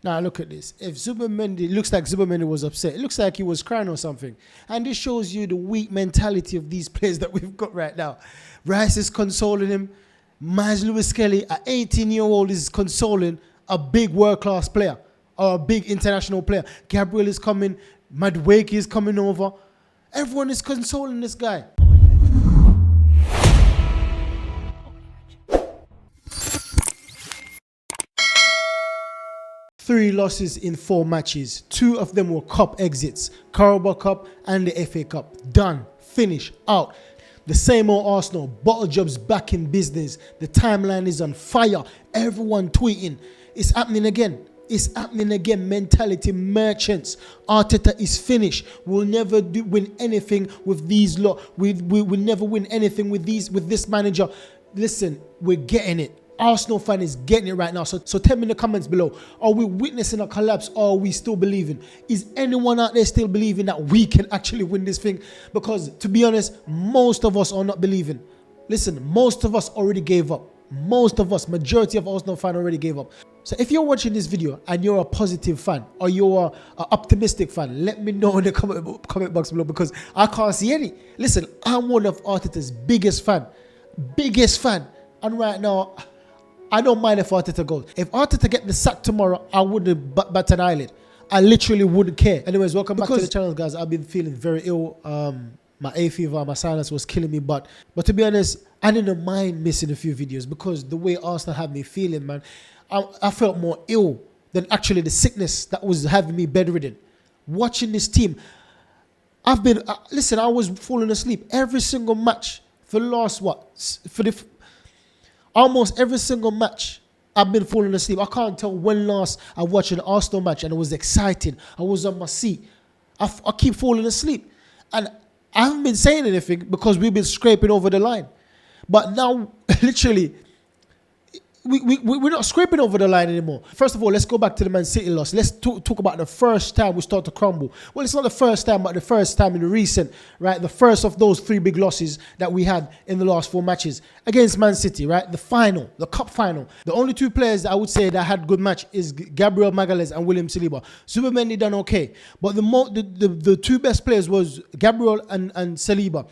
Now look at this. If Zubimendi, looks like Zubimendi was upset. It looks like he was crying or something. And this shows you the weak mentality of these players that we've got right now. Rice is consoling him. Miles Lewis-Kelly, an 18-year-old, is consoling a big world-class player or a big international player. Gabriel is coming. Madueke is coming over. Everyone is consoling this guy. 3 losses in 4 matches. 2 of them were cup exits. Carabao Cup and the FA Cup. Done. Finish. Out. The same old Arsenal. Bottle jobs back in business. The timeline is on fire. Everyone tweeting. It's happening again. It's happening again. Mentality merchants. Arteta is finished. We'll never win anything with these lot. We'll never win anything with this manager. Listen, we're getting it. Arsenal fan is getting it right now. So tell me in the comments below, are we witnessing a collapse or are we still believing? Is anyone out there still believing that we can actually win this thing? Because to be honest, most of us are not believing. Listen, most of us already gave up. Most of us, majority of Arsenal fans already gave up. So if you're watching this video and you're a positive fan or you're an optimistic fan, let me know in the comment box below, because I can't see any. Listen, I'm one of Arteta's biggest fan. And right now, I don't mind if Arteta goes. If Arteta get the sack tomorrow, I wouldn't bat an eyelid. I literally wouldn't care. Anyways, welcome back to the channel, guys. I've been feeling very ill. My hay fever, my sinus was killing me. But to be honest, I didn't mind missing a few videos because the way Arsenal had me feeling, man, I felt more ill than actually the sickness that was having me bedridden. Watching this team, I've been, listen, I was falling asleep every single match for the last, almost every single match, I've been falling asleep. I can't tell when last I watched an Arsenal match and it was exciting. I was on my seat. I keep falling asleep. And I haven't been saying anything because we've been scraping over the line. But now, literally, we're not scraping over the line anymore. First of all, let's go back to the Man City loss. Let's talk about the first time we start to crumble. Well, it's not the first time, but the first time in the recent, right? The first of those 3 big losses that we had in the last 4 matches against Man City, right? The final, the cup final. The only 2 players that I would say that had good match is Gabriel Magalhaes and William Saliba. Zubimendi done okay, but the 2 best players was Gabriel and Saliba.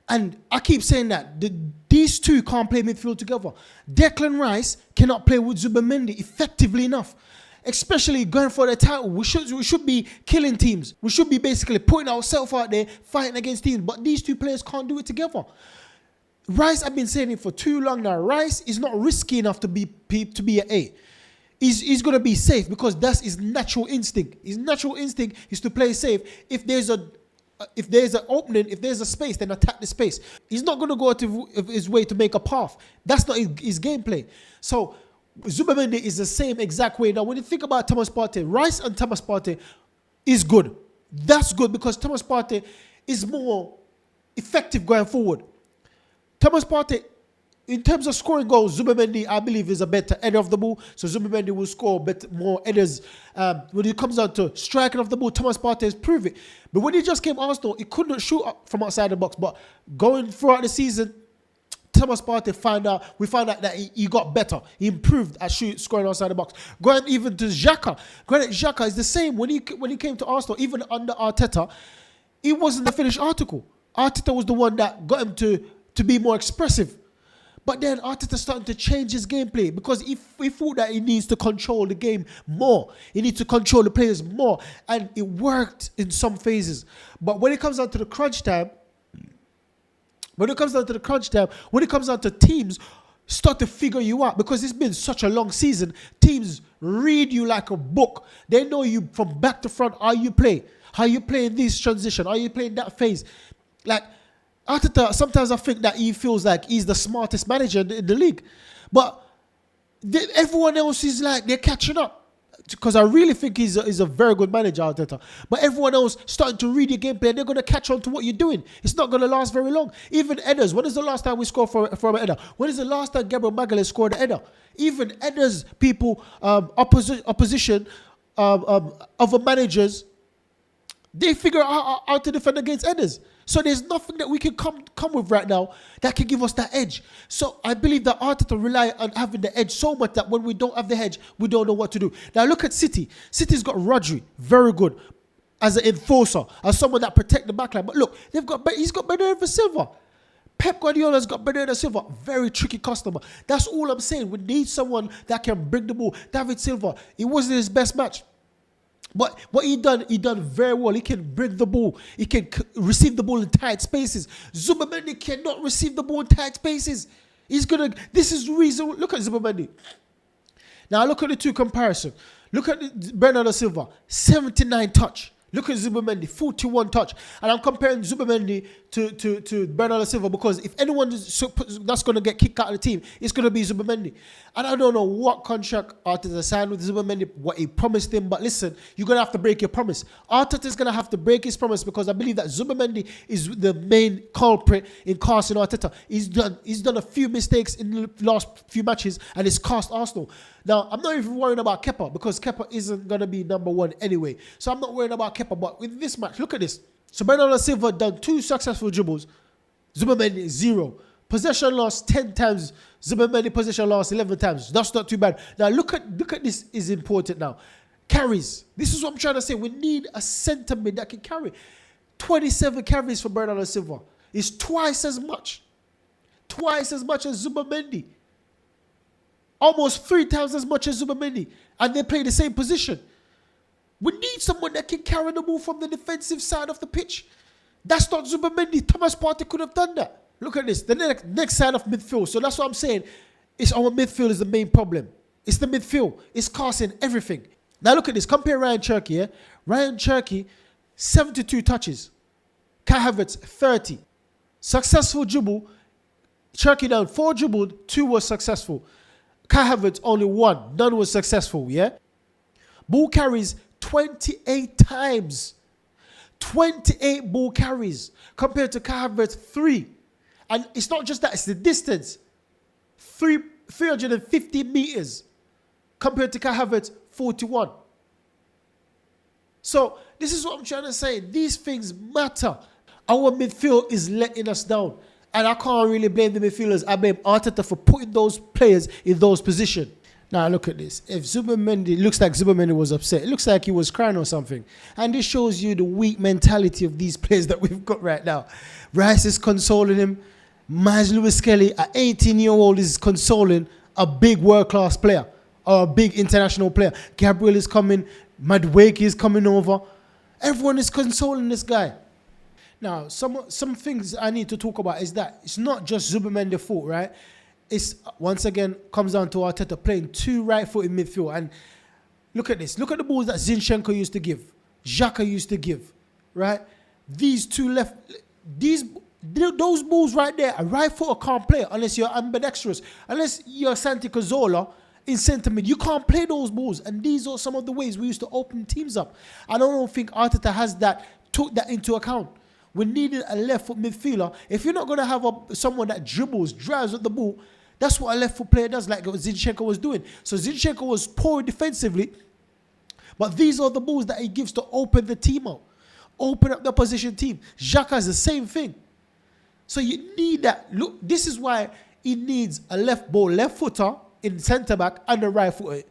And I keep saying that these 2 can't play midfield together. Declan Rice cannot play with Zubimendi effectively enough, especially going for the title. We should be killing teams. We should be basically putting ourselves out there, fighting against teams. But these 2 players can't do it together. Rice, I've been saying it for too long now. Rice is not risky enough to be an A. He's going to be safe because that's his natural instinct. His natural instinct is to play safe. If there's an opening, if there's a space, then attack the space. He's not going to go out of his way to make a path. That's not his gameplay. So Zubimendi is the same exact way. Now, when you think about Thomas Partey, Rice and Thomas Partey is good. That's good because Thomas Partey is more effective going forward. Thomas Partey, in terms of scoring goals, Zubimendi, I believe, is a better header of the ball. So Zubimendi will score more headers. When it comes down to striking of the ball, Thomas Partey has proved it. But when he just came Arsenal, he couldn't shoot from outside the box. But going throughout the season, Thomas Partey we found out that he got better. He improved at scoring outside the box. Going even to Xhaka. Granted, Xhaka is the same. When he came to Arsenal, even under Arteta, he wasn't the finished article. Arteta was the one that got him to be more expressive. But then Arteta starting to change his gameplay because he thought that he needs to control the game more. He needs to control the players more. And it worked in some phases. But when it comes down to the crunch time, when it comes down to teams start to figure you out, because it's been such a long season, teams read you like a book. They know you from back to front, how you play in this transition, how you play in that phase. Like, Arteta, sometimes I think that he feels like he's the smartest manager in the league. But everyone else is like, they're catching up. Because I really think he's a very good manager, Arteta. But everyone else starting to read your gameplay and they're going to catch on to what you're doing. It's not going to last very long. Even headers. When is the last time we scored from a header? When is the last time Gabriel Magalhaes scored a header? Even headers, people, opposition, other managers, they figure out how to defend against headers. So there's nothing that we can come with right now that can give us that edge. So I believe that Arteta rely on having the edge so much that when we don't have the edge, we don't know what to do. Now look at City. City's got Rodri, very good, as an enforcer, as someone that protect the backline. But look, he's got Bernardo Silva. Pep Guardiola's got Bernardo Silva, very tricky customer. That's all I'm saying. We need someone that can bring the ball. David Silva, it wasn't his best match. But what he done very well. He can bring the ball. He can receive the ball in tight spaces. Zubamendi cannot receive the ball in tight spaces. This is the reason. Look at Zubamendi. Now look at the two comparison. Look at Bernardo Silva, 79 touch. Look at Zubamendi, 41 touch. And I'm comparing Zubamendi to Bernardo Silva because if anyone that's going to get kicked out of the team, it's going to be Zubamendi. And I don't know what contract Arteta signed with Zubamendi, what he promised him. But listen, you're going to have to break your promise. Arteta is going to have to break his promise because I believe that Zubamendi is the main culprit in casting Arteta. He's done a few mistakes in the last few matches and it's cost Arsenal. Now, I'm not even worrying about Kepa because Kepa isn't going to be number one anyway. So I'm not worrying about Kepa. But with this match, look at this. So Bernardo Silva done 2 successful dribbles. Zubamendi 0. Possession loss 10 times. Zubamendi possession loss 11 times. That's not too bad. Now look at this is important now. Carries. This is what I'm trying to say. We need a centre mid that can carry. 27 carries for Bernardo Silva. It's twice as much. Twice as much as Zubamendi. Almost 3 times as much as Zubamendi. And they play the same position. We need someone that can carry the ball from the defensive side of the pitch. That's not Zubamendi. Thomas Partey could have done that. Look at this. The next side of midfield. So that's what I'm saying. It's our midfield is the main problem. It's the midfield. It's costing everything. Now look at this. Compare Ryan Cherky. Yeah? Ryan Cherky, 72 touches. Kai Havertz, 30. Successful dribble. Cherky down 4 dribbled, 2 was successful. Kai Havertz only 1. None was successful. Yeah. Ball carries 28 times. 28 ball carries compared to Kai Havertz 3. And it's not just that, it's the distance. 350 meters compared to Kai Havertz 41. So this is what I'm trying to say. These things matter. Our midfield is letting us down. And I can't really blame the midfielders. I blame Arteta for putting those players in those positions. Now look at this. If Zubamendi, looks like Zubamendi was upset. It looks like he was crying or something. And this shows you the weak mentality of these players that we've got right now. Rice is consoling him. Miles Lewis-Kelly, an 18-year-old, is consoling a big world-class player or a big international player. Gabriel is coming. Madueke is coming over. Everyone is consoling this guy. Now, some things I need to talk about is that it's not just Zubamendi's fault, right? It's, once again, comes down to Arteta playing 2 right-footed midfield. And look at this. Look at the balls that Zinchenko used to give. Xhaka used to give, right? These 2 left... Those balls right there, a right footer can't play unless you're ambidextrous. Unless you're Santi Cazorla in centre mid, you can't play those balls. And these are some of the ways we used to open teams up. I don't think Arteta has took that into account. We needed a left foot midfielder. If you're not going to have someone that dribbles, drives with the ball, that's what a left foot player does, like what Zinchenko was doing. So Zinchenko was poor defensively, but these are the balls that he gives to open the team up, open up the opposition team. Xhaka is the same thing. So you need that. Look, this is why he needs a left footer in centre back and a right footer.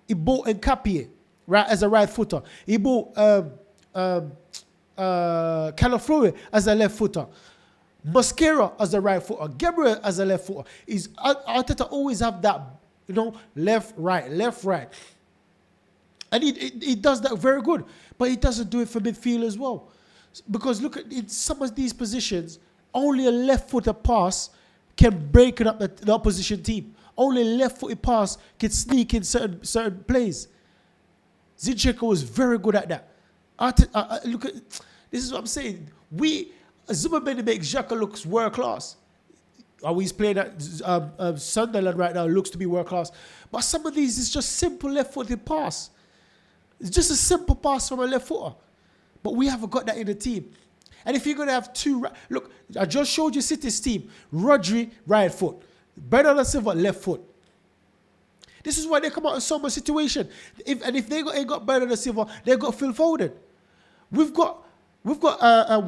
He bought Nkapie, right, as a right footer. He bought Calaflori as a left footer. Mosquera as a right footer. Gabriel as a left footer. Arteta always have that, left, right. And he does that very good. But he doesn't do it for midfield as well. Because look at in some of these positions, only a left-footed pass can break up the opposition team. Only a left-footed pass can sneak in certain plays. Zinchenko was very good at that. Look at this is what I'm saying. Zubamendi makes Xhaka looks world class. He's playing at Sunderland right now. Looks to be world class. But some of these is just simple left-footed pass. It's just a simple pass from a left footer. But we haven't got that in the team. And if you're going to have 2... Look, I just showed you City's team. Rodri, right foot. Bernardo Silva, left foot. This is why they come out in so much situation. If they ain't got Bernardo Silva, they got Phil Foden. We've got We've got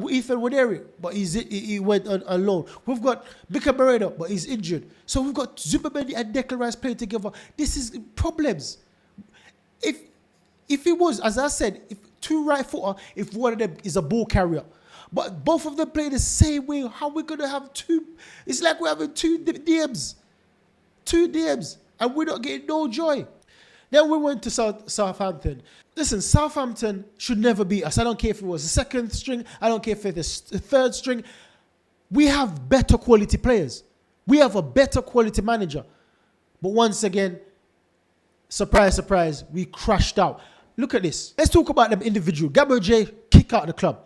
Ethan Waderi, but he went on loan. We've got Mika Moreno, but he's injured. So we've got Zubamendi and Declan Rice playing together. This is problems. If it was, as I said, if two right footer, if one of them is a ball carrier, but both of them play the same way, how are we gonna have two? It's like we're having two DMs, and we're not getting no joy. Then we went to Southampton. Listen, Southampton should never beat us. I don't care if it was the second string. I don't care if it's the third string. We have better quality players. We have a better quality manager. But once again, surprise, surprise, we crashed out. Look at this. Let's talk about them individual. Gabriel J, kick out of the club.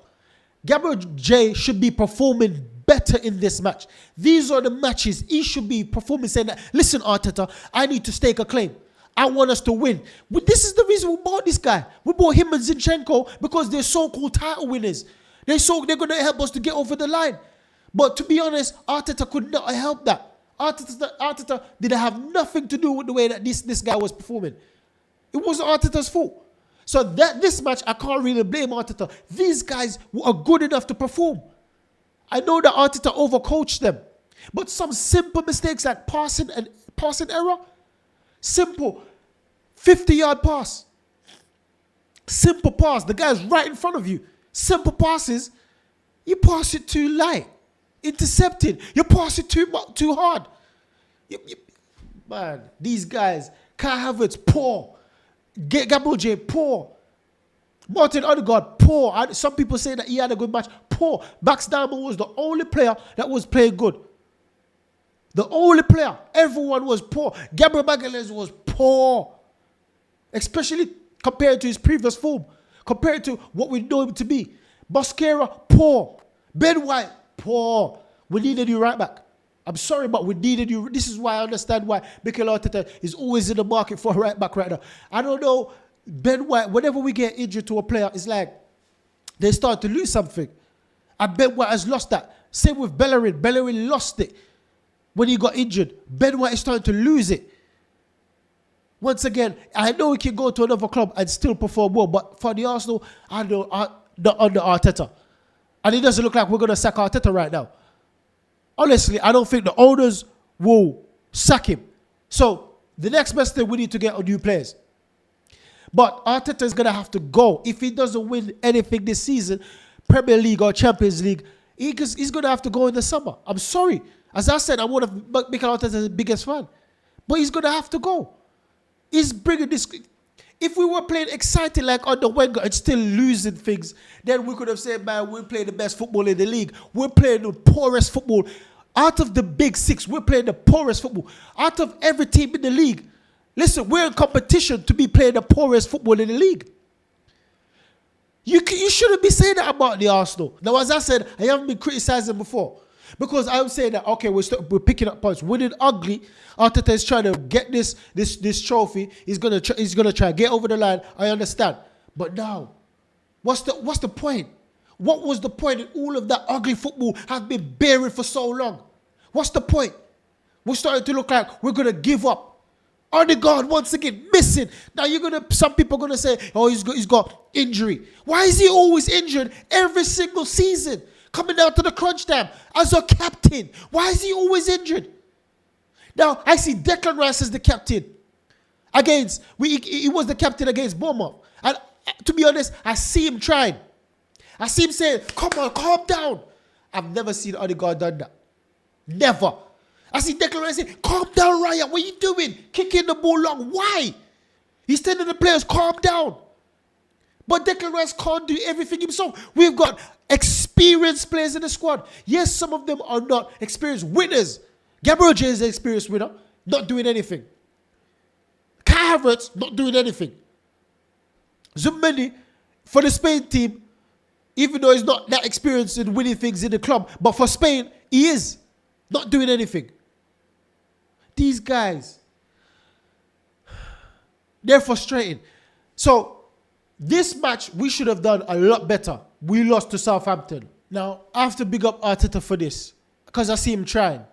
Gabriel J should be performing better in this match. These are the matches he should be performing, saying that, listen, Arteta, I need to stake a claim. I want us to win. But this is the reason we bought this guy. We bought him and Zinchenko because they're so-called title winners. They're going to help us to get over the line. But to be honest, Arteta could not help that. Arteta didn't have nothing to do with the way that this guy was performing. It wasn't Arteta's fault. So this match, I can't really blame Arteta. These guys are good enough to perform. I know that Arteta overcoached them. But some simple mistakes like passing error, simple 50-yard pass. Simple pass. The guy's right in front of you. Simple passes. You pass it too light. Intercepted. You pass it too hard. Man, these guys. Kai Havertz, poor. Gabriel J, poor. Martin Odegaard, poor. Some people say that he had a good match. Poor. Max Diamond was the only player that was playing good. The only player. Everyone was poor. Gabriel Magalhaes was poor. Especially compared to his previous form. Compared to what we know him to be. Bosquera, poor. Ben White, poor. We needed you right back. I'm sorry, but we needed you. This is why I understand why Mikel Arteta is always in the market for a right back right now. I don't know. Ben White, whenever we get injured to a player, it's like they start to lose something. And Ben White has lost that. Same with Bellerin. Bellerin lost it when he got injured. Ben White is starting to lose it. Once again, I know he can go to another club and still perform well, but for the Arsenal, I know not under Arteta. And it doesn't look like we're going to sack Arteta right now. Honestly, I don't think the owners will sack him. So, the next best thing, we need to get on new players. But Arteta is going to have to go. If he doesn't win anything this season, Premier League or Champions League, he's going to have to go in the summer. I'm sorry. As I said, I'm one of Mikel Arteta's biggest fan. But he's going to have to go. He's bringing this. If we were playing exciting like under Wenger and still losing things, then we could have said, man, we're playing the best football in the league. We're playing the poorest football. Out of the big six, we're playing the poorest football. Out of every team in the league. Listen, we're in competition to be playing the poorest football in the league. You shouldn't be saying that about the Arsenal. Now, as I said, I haven't been criticizing before. Because I'm saying that, okay, we're picking up points. Winning ugly. Arteta is trying to get this trophy. He's gonna try to get over the line. I understand. But now, what's the point? What was the point in all of that ugly football have been bearing for so long? What's the point? We're starting to look like we're gonna give up. Odegaard once again missing. Now some people are gonna say, oh, he's got injury. Why is he always injured every single season? Coming down to the crunch time as a captain. Why is he always injured? Now, I see Declan Rice as the captain. He was the captain against Bournemouth. And to be honest, I see him trying. I see him saying, come on, calm down. I've never seen Odegaard done that. Never. I see Declan Rice saying, calm down, Ryan. What are you doing? Kicking the ball long. Why? He's telling the players, calm down. But Declan Rice can't do everything himself. We've got experienced players in the squad. Yes, some of them are not experienced winners. Gabriel J is an experienced winner, not doing anything. Kai Havertz, not doing anything. Zubamendi, for the Spain team, even though he's not that experienced in winning things in the club, but for Spain, he is not doing anything. These guys, they're frustrating. So, this match, we should have done a lot better. We lost to Southampton. Now, I have to big up Arteta for this because I see him trying.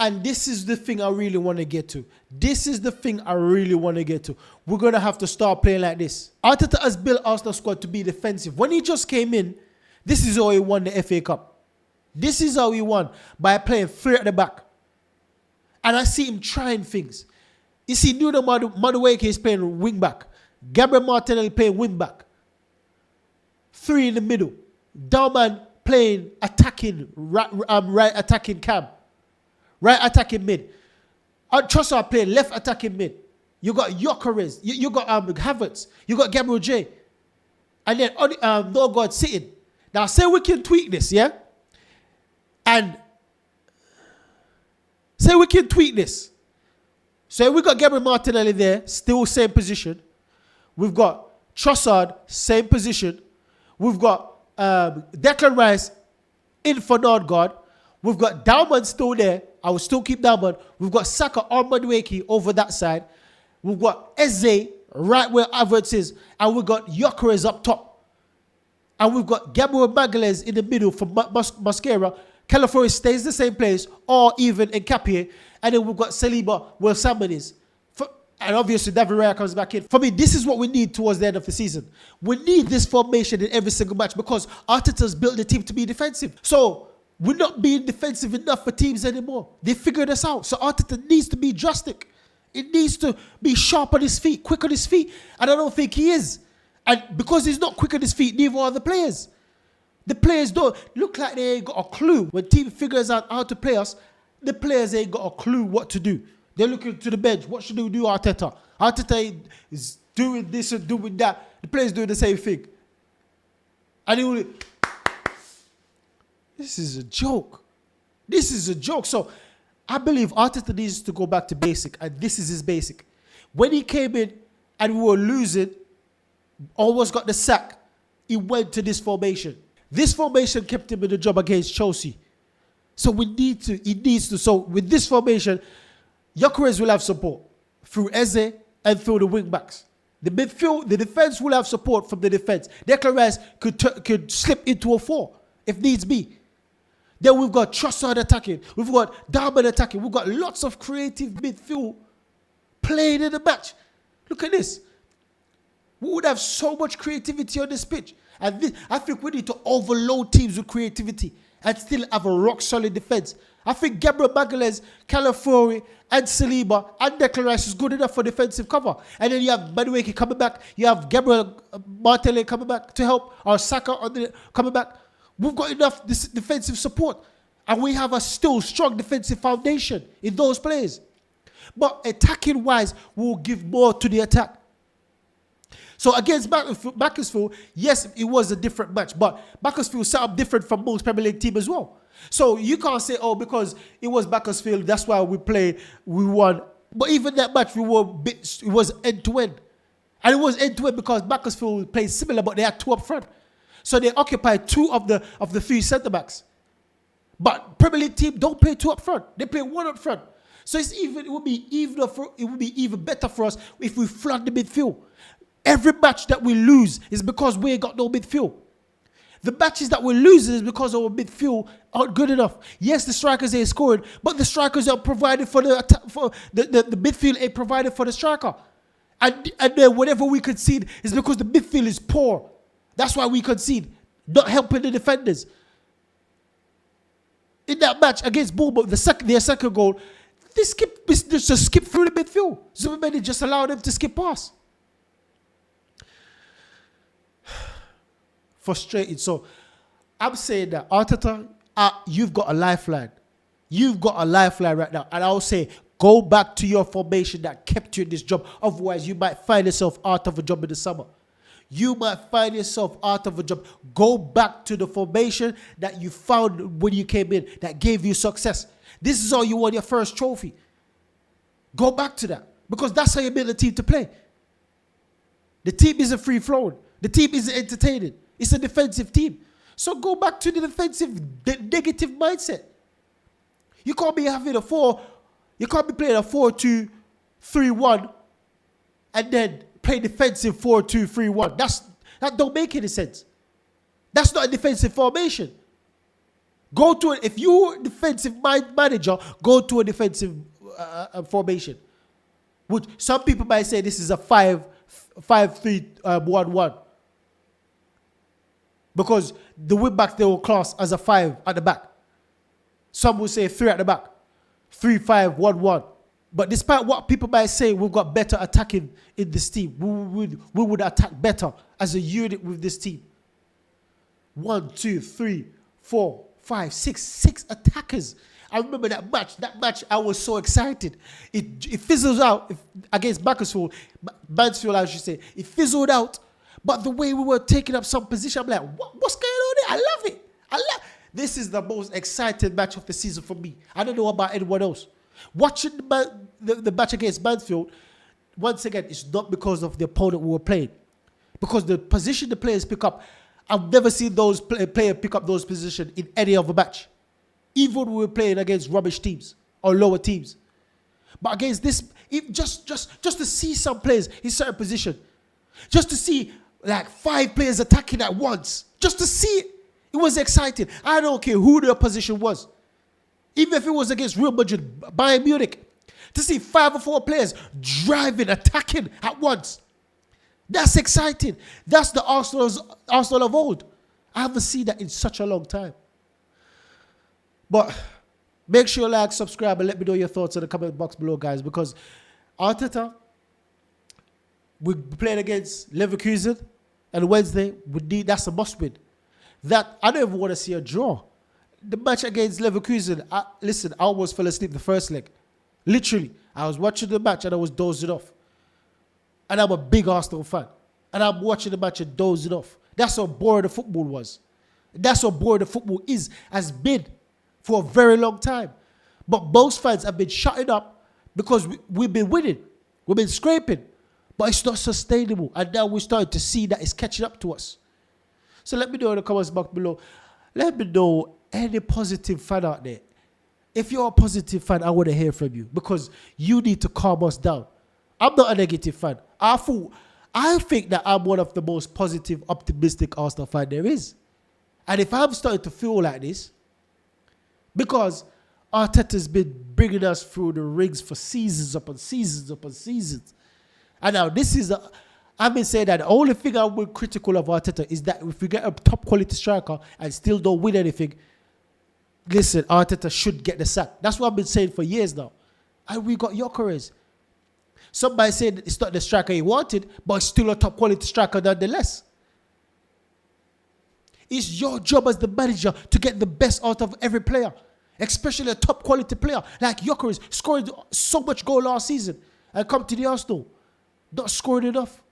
And this is the thing I really want to get to. We're going to have to start playing like this. Arteta has built Arsenal squad to be defensive. When he just came in, This is how he won the FA Cup. This is how he won, by playing 3 at the back. And I see him trying things. You see, Nuno Madueke is playing wing back. Gabriel Martinelli playing wing back. 3 in the middle. Dalman playing attacking, right attacking cam. Right attacking mid. Trossard playing left attacking mid. You got Gyökeres. You got Havertz. You got Gabriel J. And then Norgard sitting. Now say we can tweak this, yeah? And say we can tweak this. So we got Gabriel Martinelli there, still same position. We've got Trossard, same position. We've got Declan Rice in for Norgard. We've got Dalman still there. I will still keep Dalman. We've got Saka or Madueke over that side. We've got Eze right where Havertz is. And we've got Gyökeres up top. And we've got Gabriel Magalhaes in the middle for Mosquera. Calafiori stays the same place, or even Nkapie. And then we've got Saliba where Salmon is. And obviously David Raya comes back in. For me, this is what we need towards the end of the season. We need this formation in every single match because Arteta's built the team to be defensive. So we're not being defensive enough for teams anymore. They figured us out. So Arteta needs to be drastic. It needs to be sharp on his feet, quick on his feet. And I don't think he is. And because he's not quick on his feet, neither are the players. The players don't look like they ain't got a clue. When team figures out how to play us, the players ain't got a clue what to do. They're looking to the bench. What should we do, Arteta? Arteta is doing this and doing that. The players doing the same thing. And this is a joke. This is a joke. So I believe Arteta needs to go back to basic, and this is his basic. When he came in and we were losing, almost got the sack, he went to this formation. This formation kept him in the job against Chelsea. So he needs to. So with this formation, Gyökeres will have support through Eze and through the wing backs. The midfield, the defense will have support from the defense. Declan Rice could slip into a 4 if needs be. Then we've got Trossard attacking. We've got Dalman attacking. We've got lots of creative midfield playing in the match. Look at this. We would have so much creativity on this pitch. And this, I think we need to overload teams with creativity and still have a rock-solid defense. I think Gabriel Magalhaes, Calafiori, and Saliba and Declan Rice is good enough for defensive cover. And then you have Madueke coming back. You have Gabriel Martinelli coming back to help. Or Saka coming back. We've got enough defensive support. And we have a still strong defensive foundation in those players. But attacking-wise, we'll give more to the attack. So against Macclesfield, yes, it was a different match, but Macclesfield set up different from most Premier League teams as well. So you can't say, oh, because it was Macclesfield, that's why we won. But even that match, it was end-to-end. And it was end-to-end because Macclesfield played similar, but they had 2 up front. So they occupied 2 of the 3 centre-backs. But Premier League team don't play 2 up front. They play 1 up front. So it would be even better for us if we flood the midfield. Every match that we lose is because we ain't got no midfield. The matches that we're losing is because our midfield aren't good enough. Yes, the strikers ain't scoring, but the strikers are provided for the midfield ain't provided for the striker. And then whatever we concede is because the midfield is poor. That's why we concede, not helping the defenders. In that match against Bournemouth, their second goal, they just skip through the midfield. Zubimeni just allowed them to skip past. Frustrated. So I'm saying that Arteta, you've got a lifeline. You've got a lifeline right now. And I'll say, go back to your formation that kept you in this job. Otherwise, you might find yourself out of a job in the summer. You might find yourself out of a job. Go back to the formation that you found when you came in, that gave you success. This is how you won your first trophy. Go back to that. Because that's how you build a team to play. The team isn't free-flowing. The team isn't entertaining. It's a defensive team. So go back to the defensive, negative mindset. You can't be having a 4. You can't be playing a 4-2-3-1 and then play defensive 4-2-3-1. That don't make any sense. That's not a defensive formation. If you're a defensive manager, go to a defensive formation. Which some people might say this is a 5-3-1-1. Because the wing backs, they were classed as a 5 at the back. Some will say 3 at the back. 3-5-1-1. But despite what people might say, we've got better attacking in this team. We would attack better as a unit with this team. 1, 2, 3, 4, 5, 6. 6 attackers. I remember that match. That match, I was so excited. It fizzled out against Mansfield, I should say. It fizzled out. But the way we were taking up some position, I'm like, what's going on there? I love it. This is the most exciting match of the season for me. I don't know about anyone else. Watching the match against Mansfield, once again, it's not because of the opponent we were playing. Because the position the players pick up, I've never seen those players pick up those positions in any other match. Even when we were playing against rubbish teams or lower teams. But against this, just to see some players in certain position, just to see like 5 players attacking at once, just to see it, it was exciting. I don't care who the opposition was. Even if it was against Real Madrid, Bayern Munich, to see 5 or 4 players driving, attacking at once. That's exciting. That's the Arsenal of old. I haven't seen that in such a long time. But make sure you like, subscribe, and let me know your thoughts in the comment box below, guys. Because Arteta, we're playing against Leverkusen on Wednesday. That's a must win. That I don't even want to see a draw. The match against Leverkusen, listen, I almost fell asleep the first leg. Literally, I was watching the match and I was dozing off. And I'm a big Arsenal fan. And I'm watching the match and dozing off. That's how boring the football was. That's how boring the football has been for a very long time. But most fans have been shutting up because we've been winning. We've been scraping. But it's not sustainable. And now we're starting to see that it's catching up to us. So let me know in the comments box below. Let me know any positive fan out there. If you're a positive fan, I want to hear from you because you need to calm us down. I'm not a negative fan. I think that I'm one of the most positive, optimistic Arsenal fan there is. And if I'm starting to feel like this, because Arteta's been bringing us through the rings for seasons upon seasons upon seasons. And now I've been saying that the only thing I'm critical of Arteta is that if we get a top quality striker and still don't win anything, listen, Arteta should get the sack. That's what I've been saying for years now. And we got Gyökeres. Somebody said it's not the striker he wanted, but it's still a top quality striker nonetheless. It's your job as the manager to get the best out of every player, especially a top quality player like Gyökeres, scored so much goal last season and come to the Arsenal, not scoring enough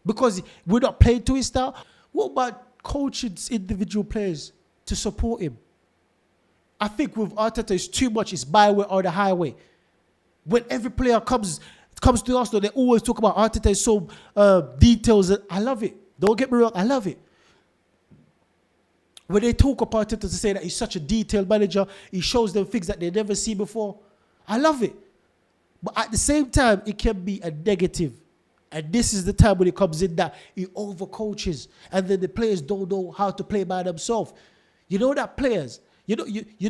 because we're not playing to his style. What about coaching individual players to support him? I think with Arteta, it's too much. It's byway or the highway. When every player comes to Arsenal, they always talk about Arteta is so details. I love it. Don't get me wrong. I love it. When they talk about Arteta to say that he's such a detailed manager, he shows them things that they never see before. I love it. But at the same time, it can be a negative. And this is the time when it comes in that he overcoaches. And then the players don't know how to play by themselves. You know that players, you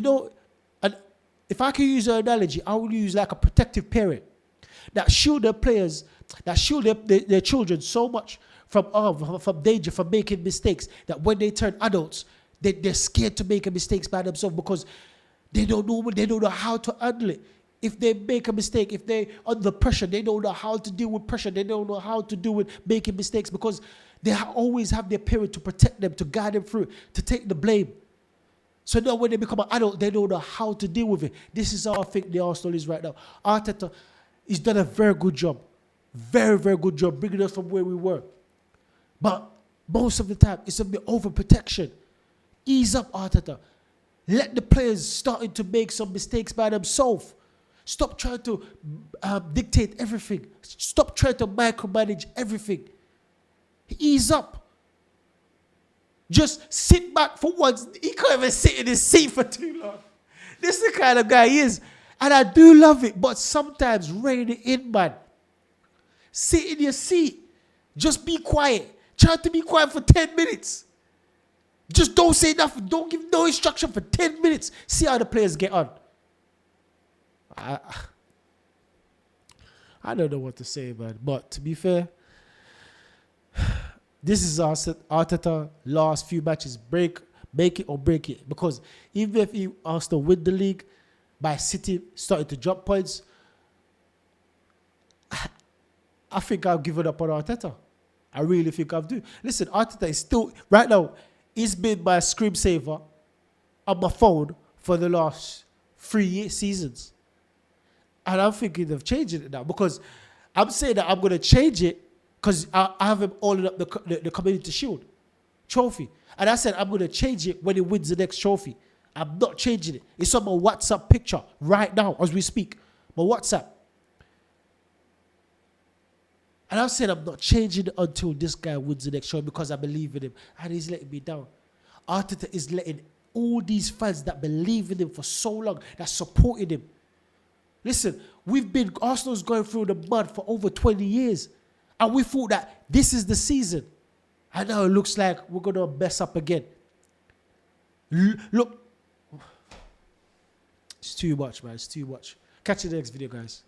know, and if I can use an analogy, I will use like a protective parent that shield their players, that shield their children so much from danger, from making mistakes, that when they turn adults, they're scared to make mistakes by themselves because they don't know how to handle it. If they make a mistake, if they're under pressure, they don't know how to deal with pressure. They don't know how to deal with making mistakes because they always have their parent to protect them, to guide them through, to take the blame. So now when they become an adult, they don't know how to deal with it. This is how I think the Arsenal is right now. Arteta, he's done a very good job. Very, very good job bringing us from where we were. But most of the time, it's a bit overprotection. Ease up, Arteta. Let the players starting to make some mistakes by themselves. Stop trying to dictate everything. Stop trying to micromanage everything. Ease up. Just sit back for once. He can't even sit in his seat for too long. This is the kind of guy he is. And I do love it, but sometimes rein it in, man. Sit in your seat. Just be quiet. Try to be quiet for 10 minutes. Just don't say nothing. Don't give no instruction for 10 minutes. See how the players get on. I don't know what to say, man. But to be fair, this is Arteta last few matches. Make it or break it. Because even if he Arsenal win the league by City starting to drop points, I think I've given up on Arteta. I really think I've do. Listen, Arteta is still, right now, he's been my screensaver on my phone for the last 3 seasons. And I'm thinking of changing it now because I'm saying that I'm going to change it because I have him holding up the Community Shield trophy. And I said I'm going to change it when he wins the next trophy. I'm not changing it. It's on my WhatsApp picture right now as we speak. My WhatsApp. And I'm saying I'm not changing it until this guy wins the next show because I believe in him. And he's letting me down. Arteta is letting all these fans that believe in him for so long, that supported him. Listen, Arsenal's going through the mud for over 20 years. And we thought that this is the season. And now it looks like we're going to mess up again. Look. It's too much, man. It's too much. Catch you in the next video, guys.